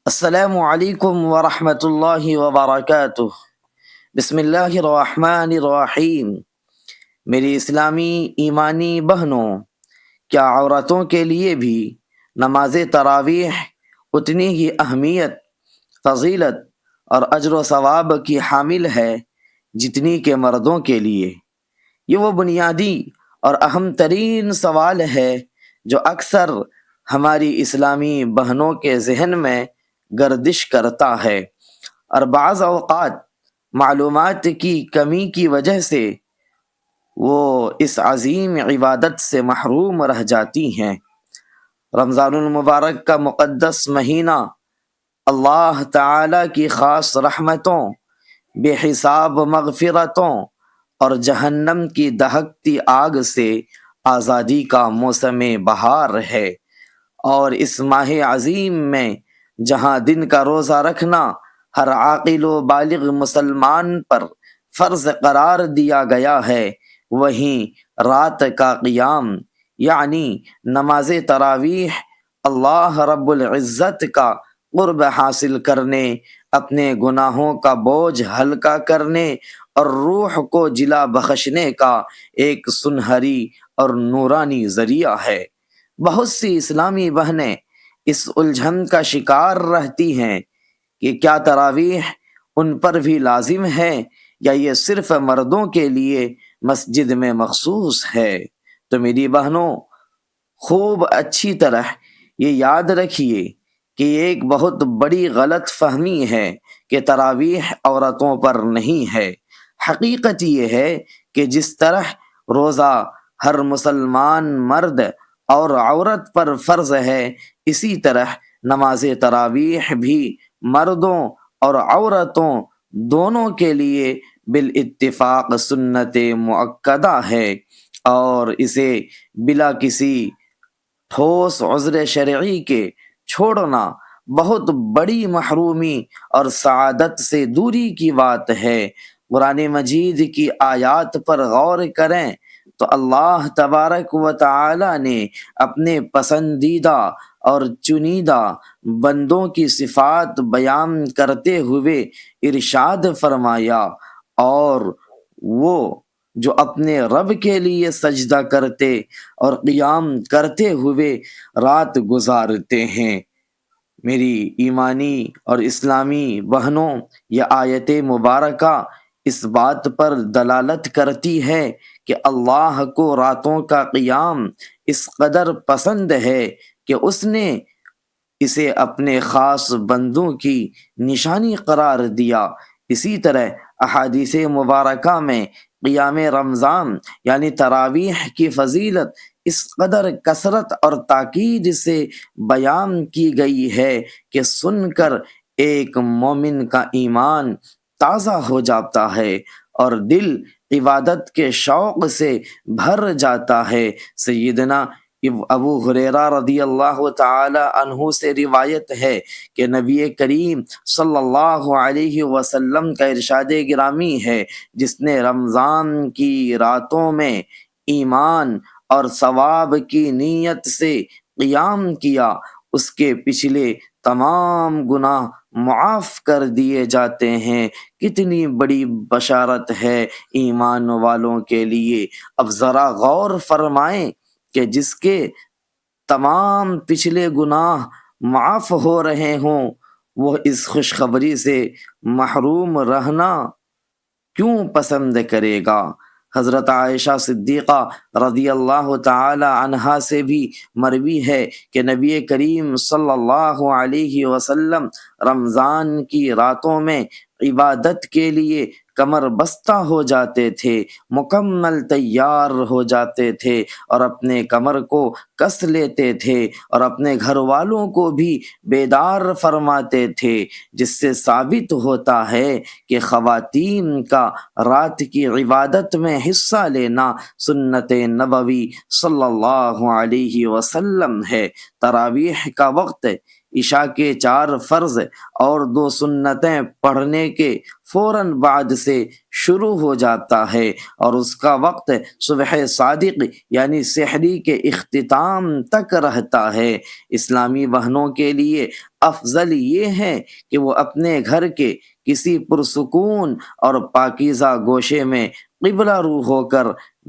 السلام علیکم ورحمۃ اللہ وبرکاتہ۔ بسم اللہ الرحمن الرحیم۔ میری اسلامی ایمانی بہنوں، کیا عورتوں کے لیے بھی نماز تراویح اتنی ہی اہمیت، فضیلت اور اجر و ثواب کی حامل ہے جتنی کہ مردوں کے لیے؟ یہ وہ بنیادی اور اہم ترین سوال ہے جو اکثر ہماری اسلامی بہنوں کے ذہن میں گردش کرتا ہے، اور بعض اوقات معلومات کی کمی کی وجہ سے وہ اس عظیم عبادت سے محروم رہ جاتی ہیں۔ رمضان المبارک کا مقدس مہینہ اللہ تعالی کی خاص رحمتوں، بے حساب مغفرتوں اور جہنم کی دہکتی آگ سے آزادی کا موسم بہار ہے، اور اس ماہ عظیم میں جہاں دن کا روزہ رکھنا ہر عاقل و بالغ مسلمان پر فرض قرار دیا گیا ہے، وہیں رات کا قیام یعنی نماز تراویح اللہ رب العزت کا قرب حاصل کرنے، اپنے گناہوں کا بوجھ ہلکا کرنے اور روح کو جلا بخشنے کا ایک سنہری اور نورانی ذریعہ ہے۔ بہت سی اسلامی بہنیں اس الجھن کا شکار رہتی ہیں کہ کیا تراویح ان پر بھی لازم ہے یا یہ صرف مردوں کے لیے مسجد میں مخصوص ہے؟ تو میری بہنوں، خوب اچھی طرح یہ یاد رکھیے کہ یہ ایک بہت بڑی غلط فہمی ہے کہ تراویح عورتوں پر نہیں ہے۔ حقیقت یہ ہے کہ جس طرح روزہ ہر مسلمان مرد اور عورت پر فرض ہے، اسی طرح نماز تراویح بھی مردوں اور عورتوں دونوں کے لیے بالاتفاق سنت مؤکدہ ہے، اور اسے بلا کسی ٹھوس عذر شرعی کے چھوڑنا بہت بڑی محرومی اور سعادت سے دوری کی بات ہے۔ قرآن مجید کی آیات پر غور کریں تو اللہ تبارک و تعالی نے اپنے پسندیدہ اور چنیدہ بندوں کی صفات بیان کرتے ہوئے ارشاد فرمایا، اور وہ جو اپنے رب کے لیے سجدہ کرتے اور قیام کرتے ہوئے رات گزارتے ہیں۔ میری ایمانی اور اسلامی بہنوں، یہ آیت مبارکہ اس بات پر دلالت کرتی ہے کہ اللہ کو راتوں کا قیام اس قدر پسند ہے کہ اس نے اسے اپنے خاص بندوں کی نشانی قرار دیا۔ اسی طرح احادیث مبارکہ میں قیام رمضان یعنی تراویح کی فضیلت اس قدر کثرت اور تاکید سے بیان کی گئی ہے کہ سن کر ایک مومن کا ایمان تازہ ہو جاتا ہے اور دل عبادت کے شوق سے بھر جاتا ہے۔ سیدنا ابو ہریرہ رضی اللہ تعالی عنہ سے روایت ہے کہ نبی کریم صلی اللہ علیہ وسلم کا ارشاد گرامی ہے، جس نے رمضان کی راتوں میں ایمان اور ثواب کی نیت سے قیام کیا، اس کے پچھلے تمام گناہ معاف کر دیے جاتے ہیں۔ کتنی بڑی بشارت ہے ایمان والوں کے لیے۔ اب ذرا غور فرمائیں کہ جس کے تمام پچھلے گناہ معاف ہو رہے ہوں، وہ اس خوشخبری سے محروم رہنا کیوں پسند کرے گا؟ حضرت عائشہ صدیقہ رضی اللہ تعالی عنہا سے بھی مروی ہے کہ نبی کریم صلی اللہ علیہ وسلم رمضان کی راتوں میں عبادت کے لیے کمر بستہ ہو جاتے تھے، مکمل تیار ہو جاتے تھے اور اپنے کمر کو کس لیتے تھے اور اپنے گھر والوں کو بھی بیدار فرماتے تھے، جس سے ثابت ہوتا ہے کہ خواتین کا رات کی عبادت میں حصہ لینا سنت نبوی صلی اللہ علیہ وسلم ہے۔ تراویح کا وقت عشاء کے 4 فرض اور 2 سنتیں پڑھنے کے فوراً بعد سے شروع ہو جاتا ہے، اور اس کا وقت صبح صادق یعنی سحری کے اختتام تک رہتا ہے۔ اسلامی بہنوں کے لیے افضل یہ ہے کہ وہ اپنے گھر کے کسی پرسکون اور پاکیزہ گوشے میں قبلہ رو ہو کر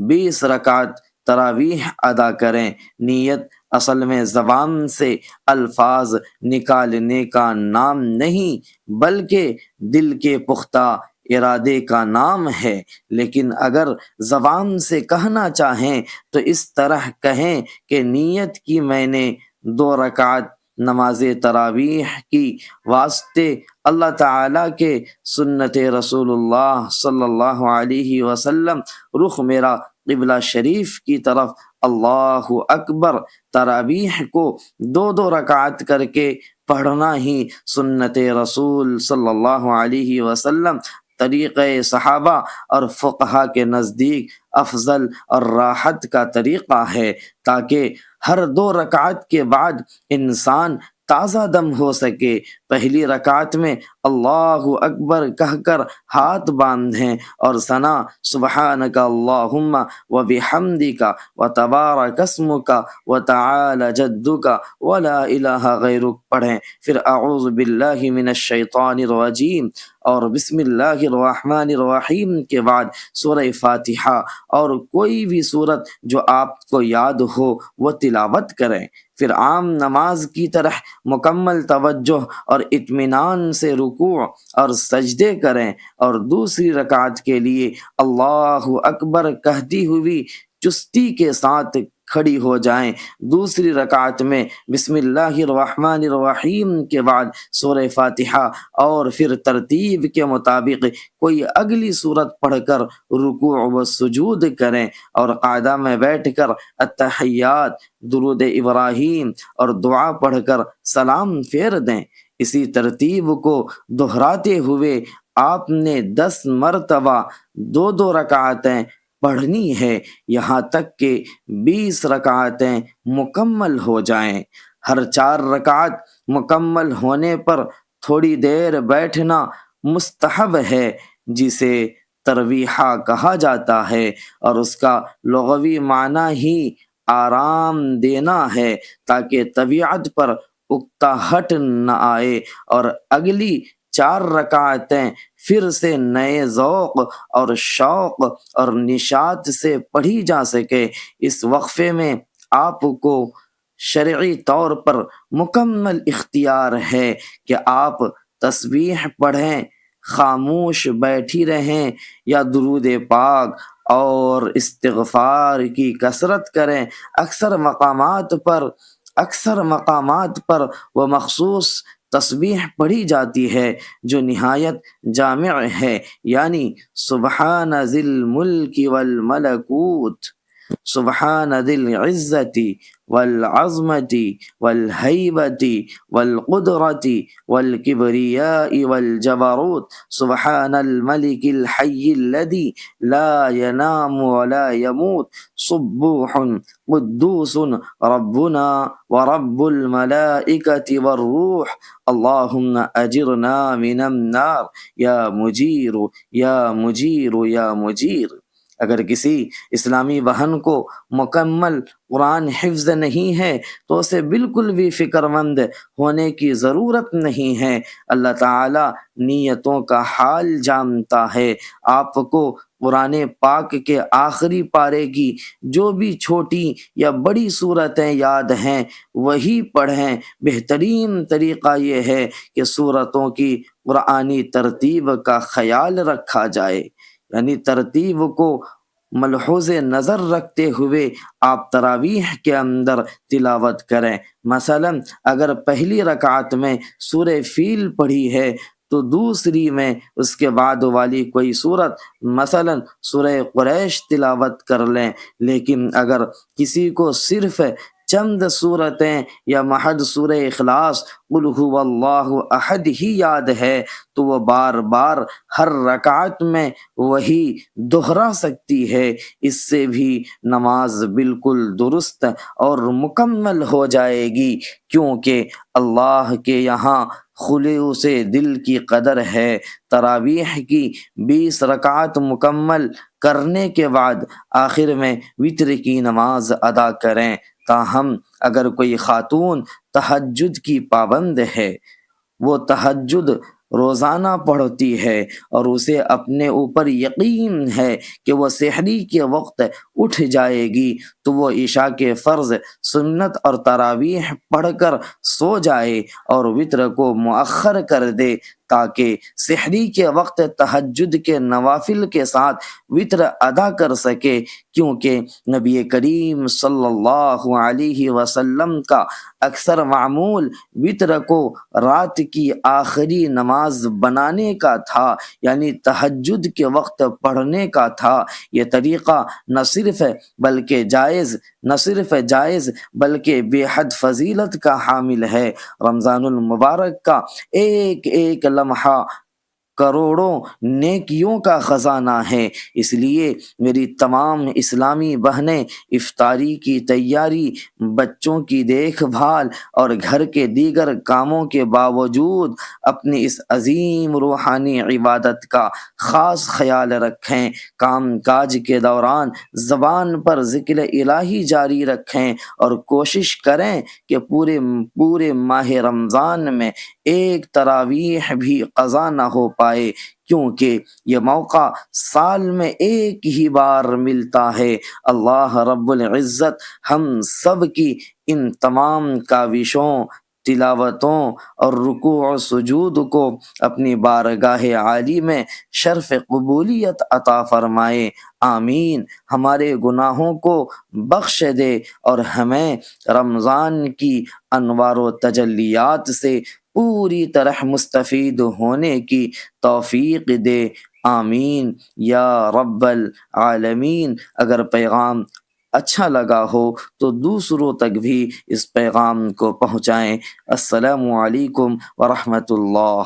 20 رکعت تراویح ادا کریں۔ نیت اصل میں زبان سے الفاظ نکالنے کا نام نہیں، بلکہ دل کے پختہ ارادے کا نام ہے۔ لیکن اگر زبان سے کہنا چاہیں تو اس طرح کہیں کہ نیت کی میں نے 2 رکعت نماز تراویح کی واسطے اللہ تعالیٰ کے سنت رسول اللہ صلی اللہ علیہ وسلم، رخ میرا قبلہ شریف کی طرف، اللہ اکبر۔ تراویح کو 2 رکعت کر کے پڑھنا ہی سنت رسول صلی اللہ علیہ وسلم، طریقۂ صحابہ اور فقہا کے نزدیک افضل اور راحت کا طریقہ ہے، تاکہ ہر 2 رکعت کے بعد انسان تازہ دم ہو سکے۔ پہلی رکعت میں اللہ اکبر کہہ کر ہاتھ باندھیں اور ثنا سبحانک اللہم وبحمدک وتبارک اسمک وتعالی جدک ولا الہ غیرک پڑھیں۔ پھر اعوذ باللہ من الشیطان الرجیم اور بسم اللہ الرحمن الرحیم کے بعد سورہ فاتحہ اور کوئی بھی سورت جو آپ کو یاد ہو وہ تلاوت کریں۔ پھر عام نماز کی طرح مکمل توجہ اور اطمینان سے رکوع اور سجدے کریں، اور دوسری رکعت کے لیے اللہ اکبر کہتی ہوئی چستی کے ساتھ کھڑی ہو جائیں۔ دوسری رکعت میں بسم اللہ الرحمن الرحیم کے بعد سورہ فاتحہ اور پھر ترتیب کے مطابق کوئی اگلی سورت پڑھ کر رکوع و سجود کریں، اور قاعدہ میں بیٹھ کر التحیات، درود ابراہیم اور دعا پڑھ کر سلام پھیر دیں۔ اسی ترتیب کو دہراتے ہوئے آپ نے 10 مرتبہ 2 رکعتیں پڑھنی ہے، یہاں تک کہ 20 رکعتیں مکمل ہو جائیں۔ ہر 4 رکعت مکمل ہونے پر تھوڑی دیر بیٹھنا مستحب ہے، جسے ترویحہ کہا جاتا ہے، اور اس کا لغوی معنی ہی آرام دینا ہے، تاکہ طبیعت پر اکتاہٹ نہ آئے اور اگلی 4 رکعتیں پھر سے نئے ذوق اور شوق اور نشاط سے پڑھی جا سکے۔ اس وقفے میں آپ کو شرعی طور پر مکمل اختیار ہے کہ آپ تسبیح پڑھیں، خاموش بیٹھی رہیں، یا درود پاک اور استغفار کی کثرت کریں۔ اکثر مقامات پر وہ مخصوص تسبیح پڑھی جاتی ہے جو نہایت جامع ہے، یعنی سبحان ذی الملک والملکوت، سبحان ذی العزت والعظمت والہیبت والقدرت والکبریاء والجبروت، سبحان الملک الحی الذی لا ینام ولا یموت، سبوح قدوس ربنا ورب الملائکۃ والروح، اللہم اجرنا من النار یا مجیر یا مجیر یا مجیر۔ اگر کسی اسلامی بہن کو مکمل قرآن حفظ نہیں ہے تو اسے بالکل بھی فکر مند ہونے کی ضرورت نہیں ہے۔ اللہ تعالیٰ نیتوں کا حال جانتا ہے۔ آپ کو قرآن پاک کے آخری پارے کی جو بھی چھوٹی یا بڑی صورتیں یاد ہیں وہی پڑھیں۔ بہترین طریقہ یہ ہے کہ صورتوں کی قرآنی ترتیب کا خیال رکھا جائے، یعنی ترتیب کو ملحوظ نظر رکھتے ہوئے آپ تراویح کے اندر تلاوت کریں۔ مثلا اگر پہلی رکعت میں سورہ فیل پڑھی ہے تو دوسری میں اس کے بعد والی کوئی سورت، مثلا سورہ قریش تلاوت کر لیں۔ لیکن اگر کسی کو صرف چند صورتیں یا محض سورہ اخلاص قل هو اللہ احد ہی یاد ہے تو وہ بار بار ہر رکعت میں وہی دہرا سکتی ہے، اس سے بھی نماز بالکل درست اور مکمل ہو جائے گی، کیونکہ اللہ کے یہاں خلوص دل کی قدر ہے۔ تراویح کی 20 رکعت مکمل کرنے کے بعد آخر میں وتر کی نماز ادا کریں۔ تاہم اگر کوئی خاتون تہجد کی پابند ہے، وہ تہجد روزانہ پڑھتی ہے اور اسے اپنے اوپر یقین ہے کہ وہ سحری کے وقت اٹھ جائے گی، تو وہ عشاء کے فرض، سنت اور تراویح پڑھ کر سو جائے اور وتر کو مؤخر کر دے تاکہ سحری کے وقت تہجد کے نوافل کے ساتھ وتر ادا کر سکے، کیونکہ نبی کریم صلی اللہ علیہ وسلم کا اکثر معمول وتر کو رات کی آخری نماز بنانے کا تھا، یعنی تہجد کے وقت پڑھنے کا تھا۔ یہ طریقہ نہ صرف جائز بلکہ بے حد فضیلت کا حامل ہے۔ رمضان المبارک کا ایک ایک لمحہ کروڑوں نیکیوں کا خزانہ ہے، اس لیے میری تمام اسلامی بہنیں افطاری کی تیاری، بچوں کی دیکھ بھال اور گھر کے دیگر کاموں کے باوجود اپنی اس عظیم روحانی عبادت کا خاص خیال رکھیں۔ کام کاج کے دوران زبان پر ذکر الہی جاری رکھیں اور کوشش کریں کہ پورے ماہ رمضان میں ایک تراویح بھی قضا نہ ہو پائے، کیونکہ یہ موقع سال میں ایک ہی بار ملتا ہے۔ اللہ رب العزت ہم سب کی ان تمام کاوشوں، تلاوتوں اور رکوع و سجود کو اپنی بارگاہ عالی میں شرف قبولیت عطا فرمائے، آمین۔ ہمارے گناہوں کو بخش دے اور ہمیں رمضان کی انوار و تجلیات سے پوری طرح مستفید ہونے کی توفیق دے، آمین یا رب العالمین۔ اگر پیغام اچھا لگا ہو تو دوسروں تک بھی اس پیغام کو پہنچائیں۔ السلام علیکم ورحمۃ اللہ۔